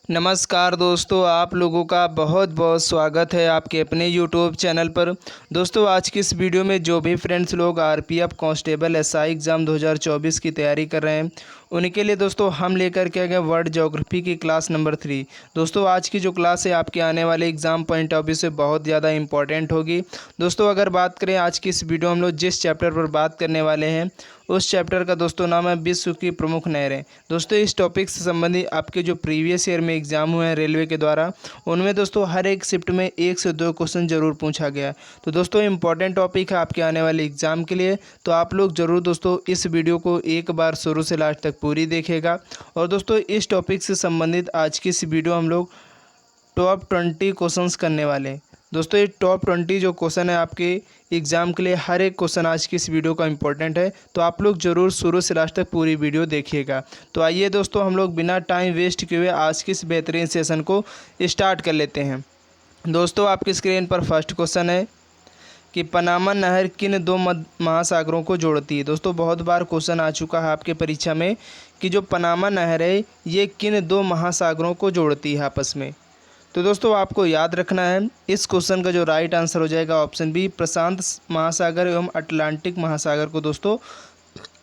नमस्कार दोस्तों, आप लोगों का बहुत बहुत स्वागत है आपके अपने यूट्यूब चैनल पर। दोस्तों, आज की इस वीडियो में जो भी फ्रेंड्स लोग आरपीएफ कांस्टेबल एसआई एग्ज़ाम 2024 की तैयारी कर रहे हैं, उनके लिए दोस्तों हम लेकर के आ गए वर्ल्ड ज्योग्राफी की क्लास नंबर 3। दोस्तों, आज की जो क्लास है आपके आने वाले एग्ज़ाम पॉइंट ऑफ व्यू से बहुत ज़्यादा इंपॉर्टेंट होगी। दोस्तों, अगर बात करें आज की इस वीडियो हम लोग जिस चैप्टर पर बात करने वाले हैं, उस चैप्टर का दोस्तों नाम है विश्व की प्रमुख नहरें। दोस्तों, इस टॉपिक से संबंधित आपके जो प्रीवियस ईयर में एग्जाम हुए हैं रेलवे के द्वारा, उनमें दोस्तों हर एक शिफ्ट में 1 से 2 क्वेश्चन जरूर पूछा गया है। तो दोस्तों, इंपॉर्टेंट टॉपिक है आपके आने वाले एग्जाम के लिए। तो आप लोग जरूर दोस्तों इस वीडियो को एक बार शुरू से लास्ट तक पूरी देखेगा। और दोस्तों, इस टॉपिक से संबंधित आज की इस वीडियो हम लोग टॉप 20 क्वेश्चंस करने वाले हैं। दोस्तों, ये टॉप 20 जो क्वेश्चन है आपके एग्ज़ाम के लिए, हर एक क्वेश्चन आज की इस वीडियो का इंपॉर्टेंट है। तो आप लोग ज़रूर शुरू से लास्ट तक पूरी वीडियो देखिएगा। तो आइए दोस्तों, हम लोग बिना टाइम वेस्ट किए हुए आज की इस बेहतरीन सेशन को स्टार्ट कर लेते हैं। दोस्तों, आपकी स्क्रीन पर फर्स्ट क्वेश्चन है कि पनामा नहर किन दो महासागरों को जोड़ती है। दोस्तों, बहुत बार क्वेश्चन आ चुका है आपके परीक्षा में कि जो पनामा नहर है ये किन दो महासागरों को जोड़ती है आपस में। तो दोस्तों, आपको याद रखना है इस क्वेश्चन का जो राइट आंसर हो जाएगा ऑप्शन बी, प्रशांत महासागर एवं अटलांटिक महासागर को दोस्तों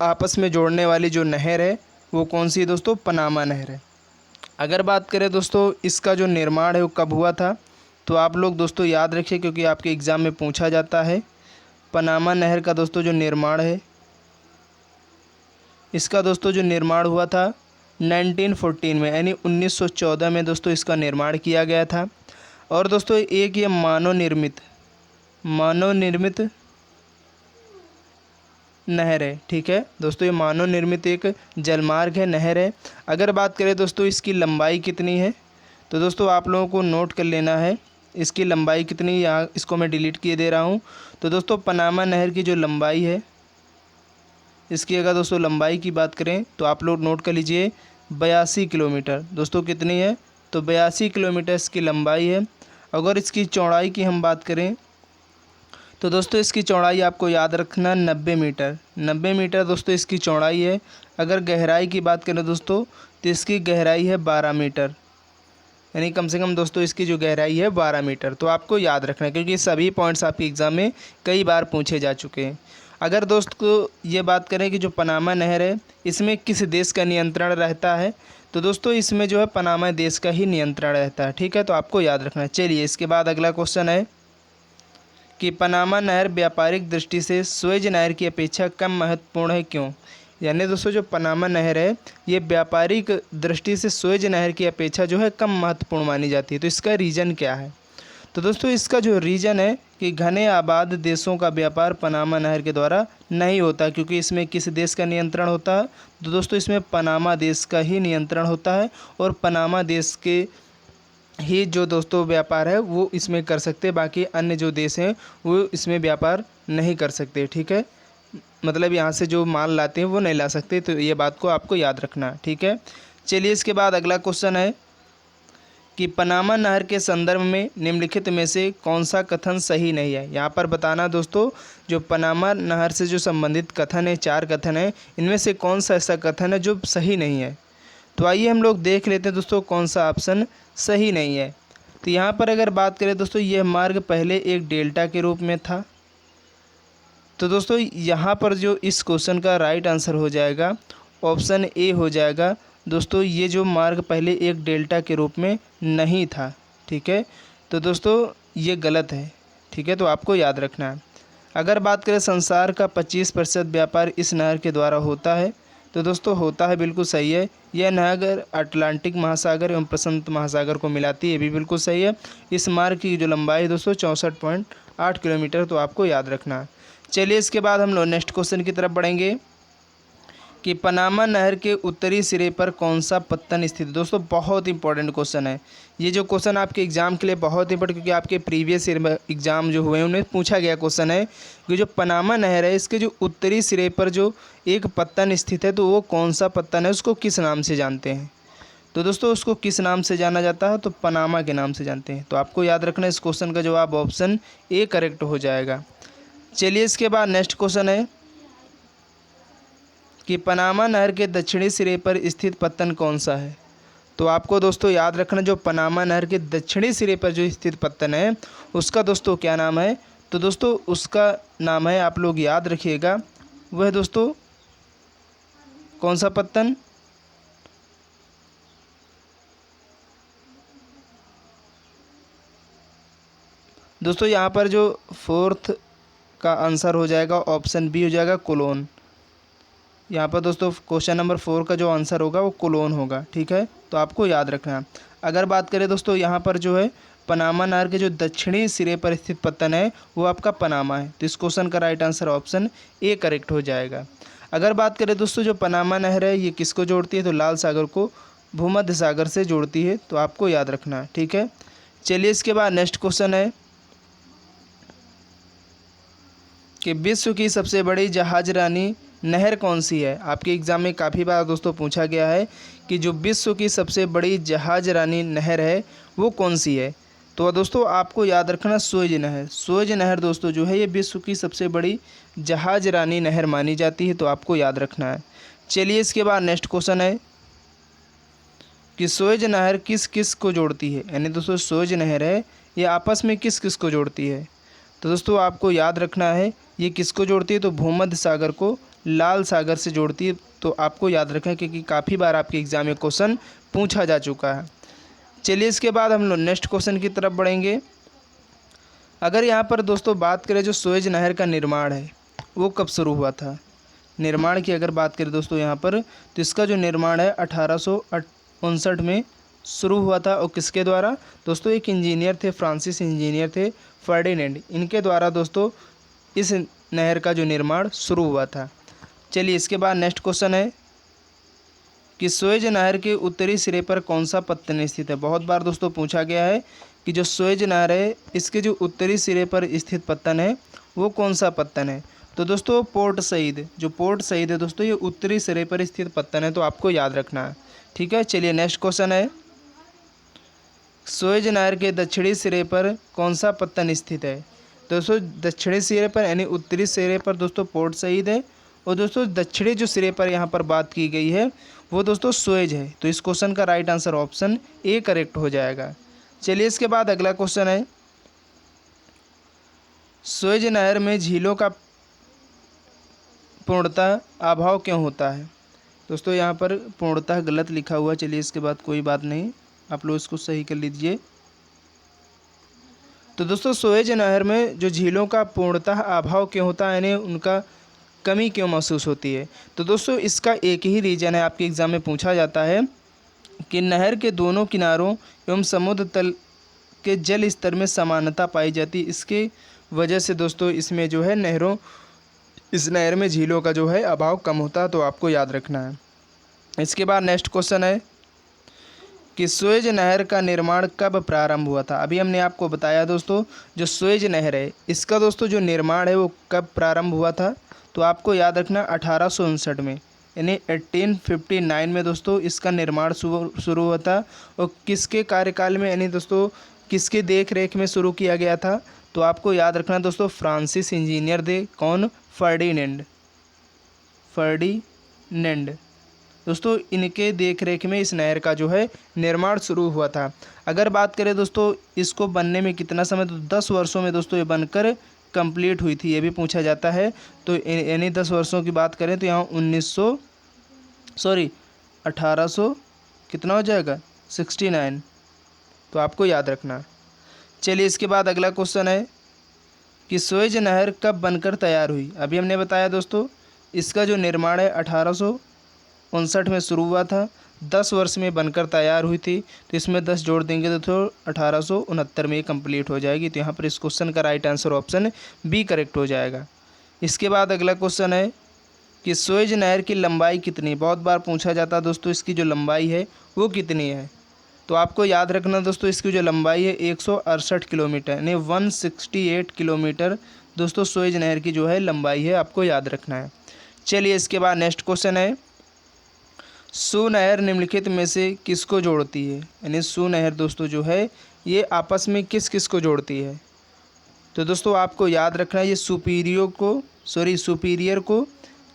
आपस में जोड़ने वाली जो नहर है वो कौन सी है दोस्तों, पनामा नहर है। अगर बात करें दोस्तों इसका जो निर्माण है वो कब हुआ था, तो आप लोग दोस्तों याद रखिए क्योंकि आपके एग्ज़ाम में पूछा जाता है। पनामा नहर का दोस्तों जो निर्माण है, इसका दोस्तों जो निर्माण हुआ था 1914 में, यानी 1914 में दोस्तों इसका निर्माण किया गया था। और दोस्तों एक ये मानव निर्मित नहर है। ठीक है दोस्तों, ये मानव निर्मित एक जलमार्ग है, नहर है। अगर बात करें दोस्तों इसकी लंबाई कितनी है, तो दोस्तों आप लोगों को नोट कर लेना है इसकी लंबाई कितनी। यहाँ इसको मैं डिलीट किए दे रहा हूँ। तो दोस्तों पनामा नहर की जो लंबाई है, इसकी अगर दोस्तों लंबाई की बात करें तो आप लोग नोट कर लीजिए 82 किलोमीटर। दोस्तों कितनी है, तो 82 किलोमीटर इसकी लंबाई है। अगर इसकी चौड़ाई की हम बात करें तो दोस्तों इसकी चौड़ाई आपको याद रखना 90 मीटर। 90 मीटर दोस्तों इसकी चौड़ाई है। अगर गहराई की बात करें दोस्तों तो इसकी गहराई है 12 मीटर, यानी कम से कम दोस्तों इसकी जो गहराई है 12 मीटर। तो आपको याद रखना है क्योंकि सभी पॉइंट्स आपके एग्ज़ाम में कई बार पूछे जा चुके हैं। अगर दोस्त को ये बात करें कि जो पनामा नहर है इसमें किस देश का नियंत्रण रहता है, तो दोस्तों इसमें जो है पनामा देश का ही नियंत्रण रहता है। ठीक है, तो आपको याद रखना है। चलिए इसके बाद अगला क्वेश्चन है कि पनामा नहर व्यापारिक दृष्टि से सुएज नहर की अपेक्षा कम महत्वपूर्ण है, क्यों। यानी दोस्तों जो पनामा नहर है ये व्यापारिक दृष्टि से सुएज नहर की अपेक्षा जो है कम महत्वपूर्ण मानी जाती है। तो इसका रीज़न क्या है, तो दोस्तों इसका जो रीज़न है कि घने आबाद देशों का व्यापार पनामा नहर के द्वारा नहीं होता, क्योंकि इसमें किस देश का नियंत्रण होता है, तो दोस्तों इसमें पनामा देश का ही नियंत्रण होता है। और पनामा देश के ही जो दोस्तों व्यापार है वो इसमें कर सकते, बाकी अन्य जो देश हैं वो इसमें व्यापार नहीं कर सकते। ठीक है, मतलब यहाँ से जो माल लाते हैं वो नहीं ला सकते। तो ये बात को आपको याद रखना है। ठीक है, चलिए इसके बाद अगला क्वेश्चन है कि पनामा नहर के संदर्भ में निम्नलिखित में से कौन सा कथन सही नहीं है। यहाँ पर बताना दोस्तों जो पनामा नहर से जो संबंधित कथन है, 4 कथन है, इनमें से कौन सा ऐसा कथन है जो सही नहीं है। तो आइए हम लोग देख लेते हैं दोस्तों कौन सा ऑप्शन सही नहीं है। तो यहाँ पर अगर बात करें दोस्तों यह मार्ग पहले एक डेल्टा के रूप में था। तो दोस्तों यहाँ पर जो इस क्वेश्चन का राइट आंसर हो जाएगा ऑप्शन ए हो जाएगा। दोस्तों ये जो मार्ग पहले एक डेल्टा के रूप में नहीं था। ठीक है, तो दोस्तों ये गलत है। ठीक है, तो आपको याद रखना है। अगर बात करें संसार का 25% व्यापार इस नहर के द्वारा होता है, तो दोस्तों होता है, बिल्कुल सही है। यह नहर अटलांटिक महासागर एवं प्रशांत महासागर को मिलाती है, ये भी बिल्कुल सही है। इस मार्ग की जो लंबाई है दोस्तों 64.8 किलोमीटर, तो आपको याद रखना है। चलिए इसके बाद हम लोग नेक्स्ट क्वेश्चन की तरफ बढ़ेंगे कि पनामा नहर के उत्तरी सिरे पर कौन सा पत्तन स्थित है। दोस्तों बहुत इंपॉर्टेंट क्वेश्चन है ये। जो क्वेश्चन आपके एग्जाम के लिए बहुत इंपॉर्टेंट, क्योंकि आपके प्रीवियस ईयर एग्जाम जो हुए हैं उनमें पूछा गया क्वेश्चन है कि जो पनामा नहर है इसके जो उत्तरी सिरे पर जो एक पत्तन स्थित है, तो वो कौन सा पत्तन है, उसको किस नाम से जानते हैं। तो दोस्तों उसको किस नाम से जाना जाता है, तो पनामा के नाम से जानते हैं। तो आपको याद रखना इस क्वेश्चन का जवाब ऑप्शन ए करेक्ट हो जाएगा। चलिए इसके बाद नेक्स्ट क्वेश्चन है कि पनामा नहर के दक्षिणी सिरे पर स्थित पत्तन कौन सा है। तो आपको दोस्तों याद रखना, जो पनामा नहर के दक्षिणी सिरे पर जो स्थित पत्तन है उसका दोस्तों क्या नाम है? तो दोस्तों उसका नाम है, आप लोग याद रखिएगा, वह दोस्तों कौन सा पत्तन? दोस्तों यहाँ पर जो फोर्थ का आंसर हो जाएगा ऑप्शन बी हो जाएगा, कोलोन। यहाँ पर दोस्तों क्वेश्चन नंबर 4 का जो आंसर होगा वो कोलोन होगा। ठीक है, तो आपको याद रखना है। अगर बात करें दोस्तों यहाँ पर जो है पनामा नहर के जो दक्षिणी सिरे पर स्थित पत्तन है वो आपका पनामा है, तो इस क्वेश्चन का right answer option A correct हो जाएगा। अगर बात करें दोस्तों जो पनामा नहर है ये किसको जोड़ती है? तो लाल सागर को भूमध्य सागर से जोड़ती है, तो आपको याद रखना है। ठीक है, चलिए इसके बाद नेक्स्ट क्वेश्चन है कि विश्व की सबसे बड़ी जहाजरानी नहर कौन सी है? आपके एग्ज़ाम में काफ़ी बार दोस्तों पूछा गया है कि जो विश्व की सबसे बड़ी जहाजरानी नहर है वो कौन सी है? तो दोस्तों आपको याद रखना सुएज नहर। सुएज नहर दोस्तों जो है ये विश्व की सबसे बड़ी जहाजरानी नहर मानी जाती है, तो आपको याद रखना है। चलिए इसके बाद नेक्स्ट क्वेश्चन है कि सुएज नहर किस किस को जोड़ती है? यानी दोस्तों सुएज नहर है ये आपस में किस किस को जोड़ती है? तो दोस्तों आपको याद रखना है ये किसको जोड़ती है? तो भूमध्य सागर को लाल सागर से जोड़ती है, तो आपको याद रखें क्योंकि काफ़ी बार आपके एग्ज़ाम में क्वेश्चन पूछा जा चुका है। चलिए इसके बाद हम लोग नेक्स्ट क्वेश्चन की तरफ बढ़ेंगे। अगर यहाँ पर दोस्तों बात करें जो सुएज नहर का निर्माण है वो कब शुरू हुआ था? निर्माण की अगर बात करें दोस्तों यहाँ पर, तो इसका जो निर्माण है 1859 में शुरू हुआ था। और किसके द्वारा? दोस्तों एक इंजीनियर थे, फ्रांसीसी इंजीनियर थे, फर्डिनेंड, इनके द्वारा दोस्तों इस नहर का जो निर्माण शुरू हुआ था। चलिए इसके बाद नेक्स्ट क्वेश्चन है कि सुएज नहर के उत्तरी सिरे पर कौन सा पत्तन स्थित है? बहुत बार दोस्तों पूछा गया है कि जो सुएज नहर है इसके जो उत्तरी सिरे पर स्थित पत्तन है वो कौन सा पत्तन है? तो दोस्तों पोर्ट सईद, जो पोर्ट सईद है दोस्तों ये उत्तरी सिरे पर स्थित पत्तन है, तो आपको याद रखना है। ठीक है, चलिए नेक्स्ट क्वेश्चन है सुएज नहर के दक्षिणी सिरे पर कौन सा पत्तन स्थित है? दोस्तों दक्षिणी सिरे पर यानी उत्तरी सिरे पर दोस्तों पोर्ट सईद है, और दोस्तों दक्षिणी जो सिरे पर यहाँ पर बात की गई है वो दोस्तों सुएज है, तो इस क्वेश्चन का right answer option A correct हो जाएगा। चलिए इसके बाद अगला क्वेश्चन है सुएज नहर में झीलों का पूर्णतः अभाव क्यों होता है? दोस्तों यहाँ पर पूर्णतः गलत लिखा हुआ, चलिए इसके बाद कोई बात नहीं, आप लोग इसको सही कर लीजिए। तो दोस्तों सुएज नहर में जो झीलों का पूर्णतः अभाव क्यों होता है, यानी उनका कमी क्यों महसूस होती है? तो दोस्तों इसका एक ही रीज़न है, आपके एग्ज़ाम में पूछा जाता है कि नहर के दोनों किनारों एवं समुद्र तल के जल स्तर में समानता पाई जाती है। इसके वजह से दोस्तों इसमें जो है इस नहर में झीलों का जो है अभाव कम होता है, तो आपको याद रखना है। इसके बाद नेक्स्ट क्वेश्चन है कि सुएज नहर का निर्माण कब प्रारंभ हुआ था? अभी हमने आपको बताया दोस्तों जो सुएज नहर है इसका दोस्तों जो निर्माण है वो कब प्रारंभ हुआ था? तो आपको याद रखना 1859 में, यानी 1859 में दोस्तों इसका निर्माण शुरू हुआ था। और किसके कार्यकाल में, यानी दोस्तों किसके देख रेख में शुरू किया गया था? तो आपको याद रखना दोस्तों फ्रांसीसी इंजीनियर थे, कौन? फर्डिनेंड दोस्तों इनके देख रेख में इस नहर का जो है निर्माण शुरू हुआ था। अगर बात करें दोस्तों इसको बनने में कितना समय, तो 10 वर्षों में दोस्तों ये बनकर कंप्लीट हुई थी, ये भी पूछा जाता है। तो यानी 10 वर्षों की बात करें तो यहाँ 1800 कितना हो जाएगा 69, तो आपको याद रखना। चलिए इसके बाद अगला क्वेश्चन है कि सुएज नहर कब बनकर तैयार हुई? अभी हमने बताया दोस्तों इसका जो निर्माण है 1859 में शुरू हुआ था, 10 वर्ष में बनकर तैयार हुई थी, तो इसमें 10 जोड़ देंगे तो 1869 में कंप्लीट हो जाएगी। तो यहाँ पर इस क्वेश्चन का right answer option B correct हो जाएगा। इसके बाद अगला क्वेश्चन है कि सुएज नहर की लंबाई कितनी? बहुत बार पूछा जाता है दोस्तों इसकी जो लंबाई है वो कितनी है? तो आपको याद रखना दोस्तों इसकी जो लंबाई है 168 किलोमीटर, यानी 168 किलोमीटर दोस्तों सुएज नहर की जो है लंबाई है, आपको याद रखना है। चलिए इसके बाद नेक्स्ट क्वेश्चन है सू नहर निम्नलिखित में से किसको जोड़ती है? यानी सू नहर दोस्तों जो है ये आपस में किस किस को जोड़ती है? तो दोस्तों आपको याद रखना है ये सुपीरियर को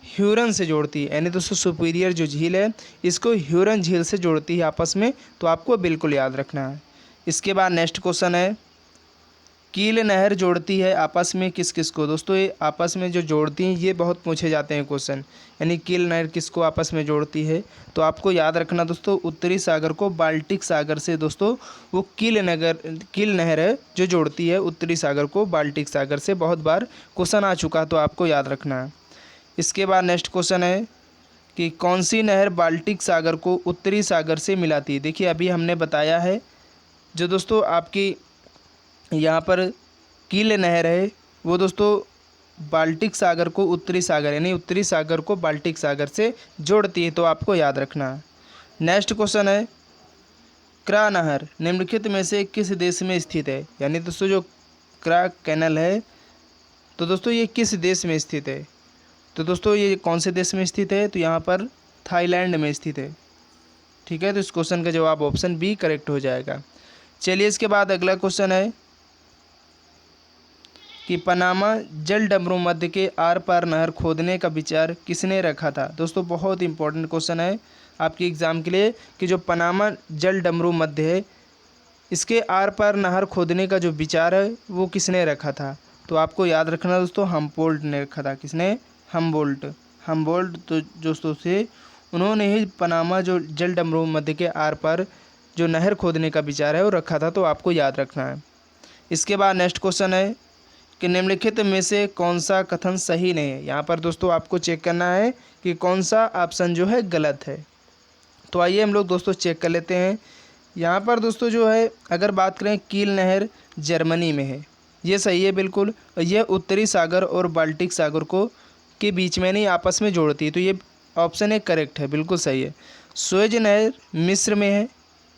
ह्यूरन से जोड़ती है, यानी दोस्तों सुपीरियर जो झील है इसको ह्यूरन झील से जोड़ती है आपस में, तो आपको बिल्कुल याद रखना है। इसके बाद नेक्स्ट क्वेश्चन है, कील नहर जोड़ती है आपस में किस किस को। दोस्तों ये आपस में जो जोड़ती हैं ये बहुत पूछे जाते हैं क्वेश्चन, यानी कील नहर किसको आपस में जोड़ती है, तो आपको याद रखना दोस्तों उत्तरी सागर को बाल्टिक सागर से दोस्तों वो कील नहर है जो जोड़ती है उत्तरी सागर को बाल्टिक सागर से। बहुत बार क्वेश्चन आ चुका तो आपको याद रखना है। इसके बाद नेक्स्ट क्वेश्चन है कि कौन सी नहर बाल्टिक सागर को उत्तरी सागर से मिलाती है। देखिए अभी हमने बताया है जो दोस्तों आपकी यहाँ पर कील नहर है वो दोस्तों बाल्टिक सागर को उत्तरी सागर यानी उत्तरी सागर को बाल्टिक सागर से जोड़ती है, तो आपको याद रखना है। नेक्स्ट क्वेश्चन है, क्रा नहर निम्नलिखित में से किस देश में स्थित है। यानी दोस्तों जो क्रा कैनल है तो दोस्तों ये किस देश में स्थित है, तो दोस्तों ये कौन से देश में स्थित है, तो यहाँ पर थाईलैंड में स्थित है। ठीक है, तो इस क्वेश्चन का जवाब ऑप्शन बी करेक्ट हो जाएगा। चलिए इसके बाद अगला क्वेश्चन है कि पनामा जल डमरू मध्य के आर पार नहर खोदने का विचार किसने रखा था। दोस्तों बहुत इंपॉर्टेंट क्वेश्चन है आपके एग्ज़ाम के लिए कि जो पनामा जल डमरू मध्य है इसके आर पार नहर खोदने का जो विचार है वो किसने रखा था, तो आपको याद रखना दोस्तों हमबोल्ट ने रखा था। किसने? हमबोल्ट तो दोस्तों से उन्होंने ही पनामा जो जल डमरू मध्य के आर पार जो नहर खोदने का विचार है वो रखा था, तो आपको याद रखना है। इसके बाद नेक्स्ट क्वेश्चन है कि निम्नलिखित में से कौन सा कथन सही नहीं है। यहाँ पर दोस्तों आपको चेक करना है कि कौन सा ऑप्शन जो है गलत है। तो आइए हम लोग दोस्तों चेक कर लेते हैं। यहाँ पर दोस्तों जो है अगर बात करें कील नहर जर्मनी में है, ये सही है बिल्कुल। यह उत्तरी सागर और बाल्टिक सागर को के बीच में नहीं आपस में जोड़ती है, तो ये ऑप्शन एक करेक्ट है, बिल्कुल सही है। सुएज नहर मिस्र में है,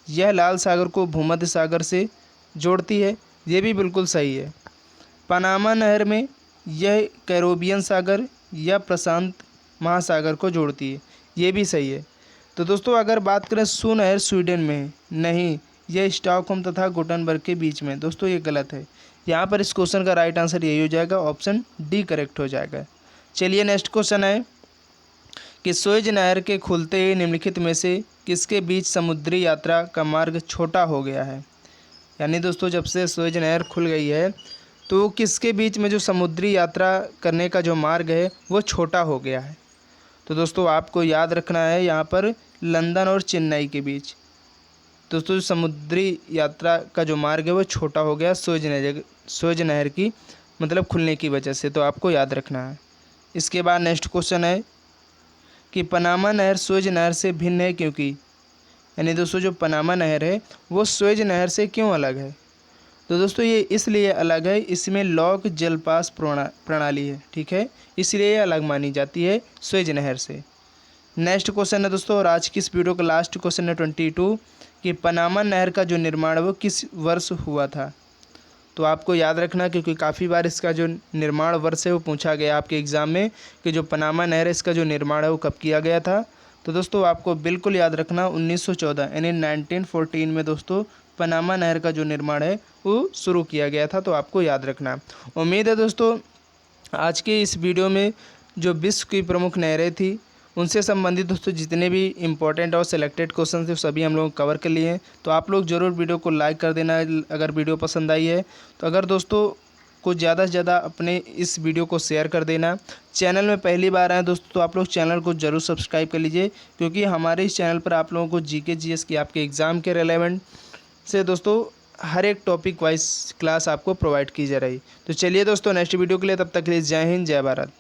यह लाल सागर को भूमध्य सागर से जोड़ती है, ये भी बिल्कुल सही है। पनामा नहर में यह कैरोबियन सागर या प्रशांत महासागर को जोड़ती है, ये भी सही है। तो दोस्तों अगर बात करें सू नहर स्वीडन में है, नहीं, यह स्टॉकहोम तथा गुटनबर्ग के बीच में, दोस्तों ये गलत है। यहाँ पर इस क्वेश्चन का राइट आंसर यही हो जाएगा, ऑप्शन डी करेक्ट हो जाएगा। चलिए नेक्स्ट क्वेश्चन है कि सुएज नहर के खुलते ही निम्नलिखित में से किसके बीच समुद्री यात्रा का मार्ग छोटा हो गया है। यानी दोस्तों जब से सुएज नहर खुल गई है तो किसके बीच में जो समुद्री यात्रा करने का जो मार्ग है वो छोटा हो गया है, तो दोस्तों आपको याद रखना है यहाँ पर लंदन और चेन्नई के बीच दोस्तों समुद्री यात्रा का जो मार्ग है वो छोटा हो गया सुएज नहर की मतलब खुलने की वजह से, तो आपको याद रखना है। इसके बाद नेक्स्ट क्वेश्चन है कि पनामा नहर सुएज नहर से भिन्न है क्योंकि। यानी दोस्तों जो पनामा नहर है वो सुएज नहर से क्यों अलग है, तो दोस्तों ये इसलिए अलग है, इसमें लॉक जलपास प्रणाली है, ठीक है, इसलिए ये अलग मानी जाती है सुएज नहर से। नेक्स्ट क्वेश्चन है दोस्तों और आज की इस वीडियो का लास्ट क्वेश्चन है 22 कि पनामा नहर का जो निर्माण वो किस वर्ष हुआ था। तो आपको याद रखना क्योंकि काफ़ी बार इसका जो निर्माण वर्ष है वो पूछा गया आपके एग्ज़ाम में कि जो पनामा नहर है इसका जो निर्माण है वो कब किया गया था। तो दोस्तों आपको बिल्कुल याद रखना 1914 यानी 1914 में दोस्तों पनामा नहर का जो निर्माण है वो शुरू किया गया था, तो आपको याद रखना। उम्मीद है दोस्तों आज के इस वीडियो में जो विश्व की प्रमुख नहरें थी उनसे संबंधित दोस्तों जितने भी इम्पोर्टेंट और सिलेक्टेड क्वेश्चन थे सभी हम लोग कवर कर लिए हैं। तो आप लोग ज़रूर वीडियो को लाइक कर देना अगर वीडियो पसंद आई है। तो अगर दोस्तों को ज़्यादा से ज़्यादा अपने इस वीडियो को शेयर कर देना। चैनल में पहली बार आए दोस्तों तो आप लोग चैनल को ज़रूर सब्सक्राइब कर लीजिए क्योंकि हमारे इस चैनल पर आप लोगों को जीके जीएस की आपके एग्ज़ाम के रेलेवेंट से दोस्तों हर एक टॉपिक वाइज क्लास आपको प्रोवाइड की जा रही। तो चलिए दोस्तों नेक्स्ट वीडियो के लिए तब तक के लिए जय हिंद जय भारत।